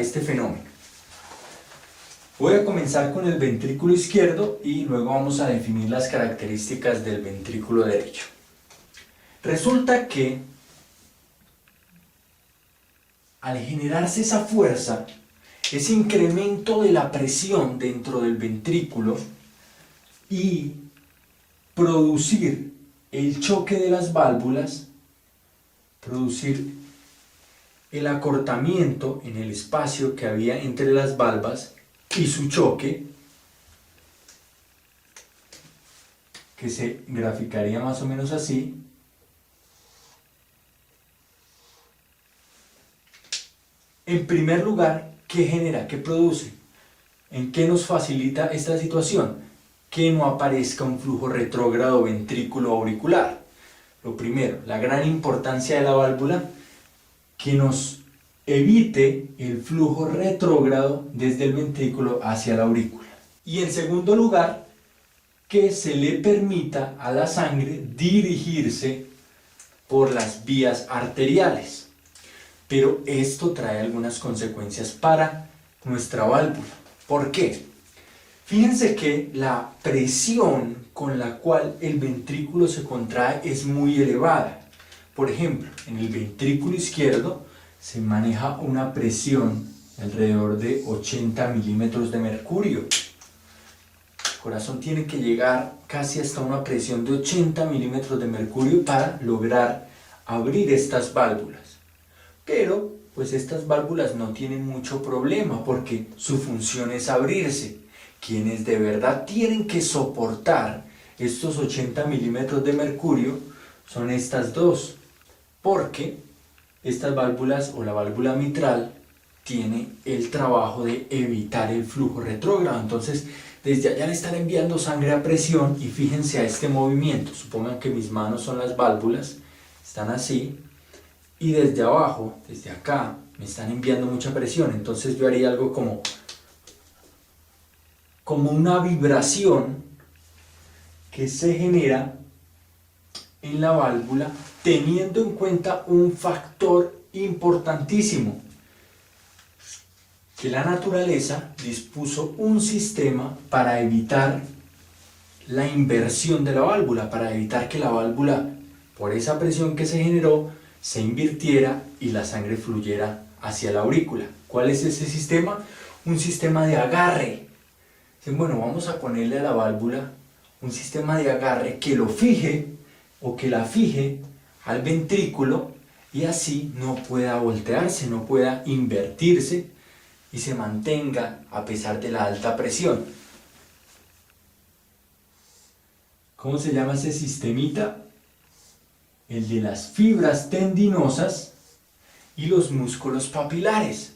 este fenómeno. Voy a comenzar con el ventrículo izquierdo y luego vamos a definir las características del ventrículo derecho. Resulta que al generarse esa fuerza, ese incremento de la presión dentro del ventrículo y producir el choque de las válvulas, producir el acortamiento en el espacio que había entre las valvas y su choque, que se graficaría más o menos así. En primer lugar, ¿qué genera? ¿Qué produce? ¿En qué nos facilita esta situación? Que no aparezca un flujo retrógrado ventrículo auricular. Lo primero, la gran importancia de la válvula, que nos evite el flujo retrógrado desde el ventrículo hacia la aurícula. Y en segundo lugar, que se le permita a la sangre dirigirse por las vías arteriales. Pero esto trae algunas consecuencias para nuestra válvula. ¿Por qué? Fíjense que la presión con la cual el ventrículo se contrae es muy elevada. Por ejemplo, en el ventrículo izquierdo se maneja una presión alrededor de 80 milímetros de mercurio. El corazón tiene que llegar casi hasta una presión de 80 milímetros de mercurio para lograr abrir estas válvulas. Pero, pues estas válvulas no tienen mucho problema porque su función es abrirse. Quienes de verdad tienen que soportar estos 80 milímetros de mercurio son estas dos, porque estas válvulas o la válvula mitral tiene el trabajo de evitar el flujo retrógrado. Entonces, desde allá le están enviando sangre a presión y fíjense a este movimiento. Supongan que mis manos son las válvulas, están así. Y desde abajo, desde acá, me están enviando mucha presión. Entonces yo haría algo como una vibración que se genera en la válvula teniendo en cuenta un factor importantísimo, que la naturaleza dispuso un sistema para evitar la inversión de la válvula, para evitar que la válvula, por esa presión que se generó, se invirtiera y la sangre fluyera hacia la aurícula. ¿Cuál es ese sistema? Un sistema de agarre. Bueno, vamos a ponerle a la válvula un sistema de agarre que lo fije o que la fije al ventrículo y así no pueda voltearse, no pueda invertirse y se mantenga a pesar de la alta presión. ¿Cómo se llama ese sistemita? El de las fibras tendinosas y los músculos papilares.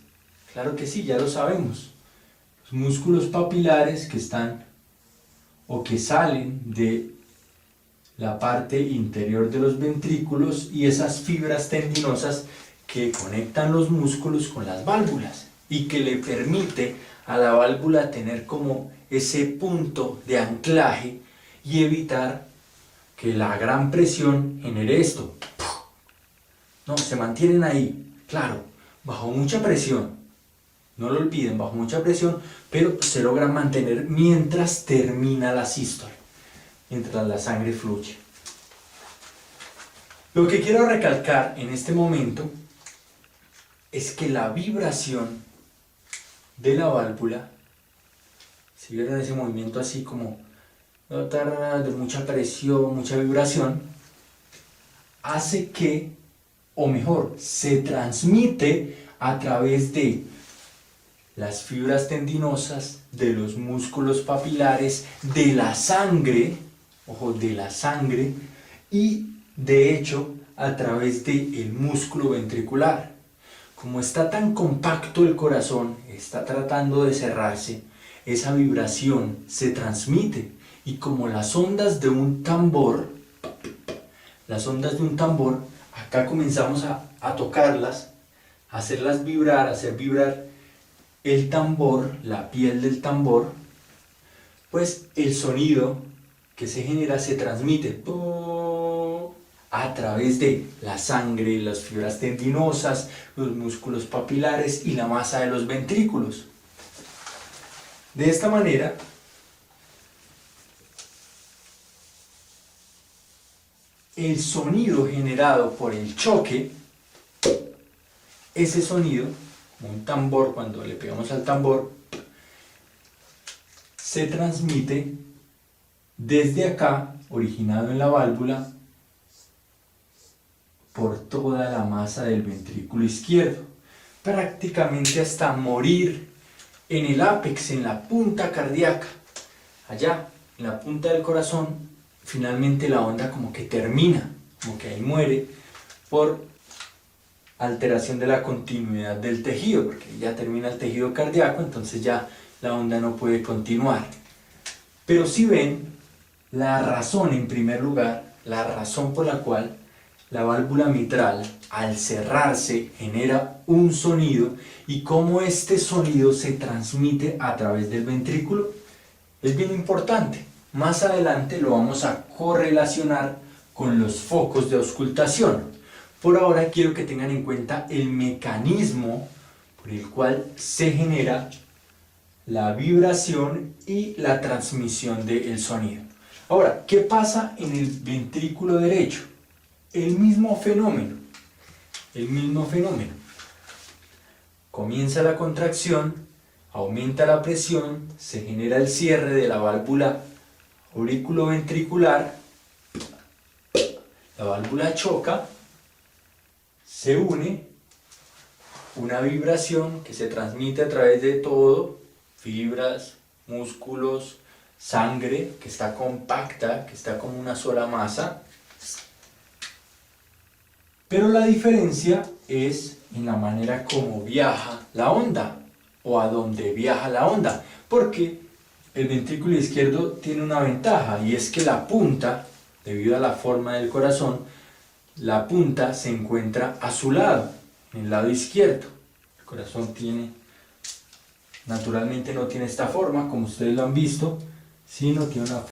Claro que sí, ya lo sabemos. Los músculos papilares que están o que salen de la parte interior de los ventrículos y esas fibras tendinosas que conectan los músculos con las válvulas y que le permite a la válvula tener como ese punto de anclaje y evitar que la gran presión genere esto. No, se mantienen ahí, claro, bajo mucha presión. No lo olviden, bajo mucha presión, pero se logran mantener mientras termina la sístole, mientras la sangre fluye. Lo que quiero recalcar en este momento es que la vibración de la válvula, si vieron ese movimiento así como de mucha presión, mucha vibración, hace que, o mejor, se transmite a través de las fibras tendinosas, de los músculos papilares, de la sangre, ojo, de la sangre, y de hecho a través del músculo ventricular. Como está tan compacto el corazón, está tratando de cerrarse, esa vibración se transmite y como las ondas de un tambor, acá comenzamos a tocarlas, a hacerlas vibrar, a hacer vibrar el tambor, la piel del tambor, pues el sonido que se genera se transmite a través de la sangre, las fibras tendinosas, los músculos papilares y la masa de los ventrículos. De esta manera, el sonido generado por el choque, ese sonido, un tambor, cuando le pegamos al tambor, se transmite desde acá, originado en la válvula, por toda la masa del ventrículo izquierdo, prácticamente hasta morir en el ápex, en la punta cardíaca, allá, en la punta del corazón. Finalmente la onda como que termina, como que ahí muere por alteración de la continuidad del tejido, porque ya termina el tejido cardíaco, entonces ya la onda no puede continuar. Pero si ven, la razón en primer lugar, la razón por la cual la válvula mitral al cerrarse genera un sonido y cómo este sonido se transmite a través del ventrículo es bien importante. Más adelante lo vamos a correlacionar con los focos de auscultación. Por ahora quiero que tengan en cuenta el mecanismo por el cual se genera la vibración y la transmisión del sonido. Ahora, ¿qué pasa en el ventrículo derecho? El mismo fenómeno. Comienza la contracción, aumenta la presión, se genera el cierre de la válvula auriculoventricular, la válvula choca, se une, una vibración que se transmite a través de todo, fibras, músculos, sangre, que está compacta, que está como una sola masa. Pero la diferencia es en la manera como viaja la onda, o a dónde viaja la onda, porque el ventrículo izquierdo tiene una ventaja, y es que la punta, debido a la forma del corazón, la punta se encuentra a su lado, en el lado izquierdo. El corazón naturalmente no tiene esta forma, como ustedes lo han visto, sino tiene una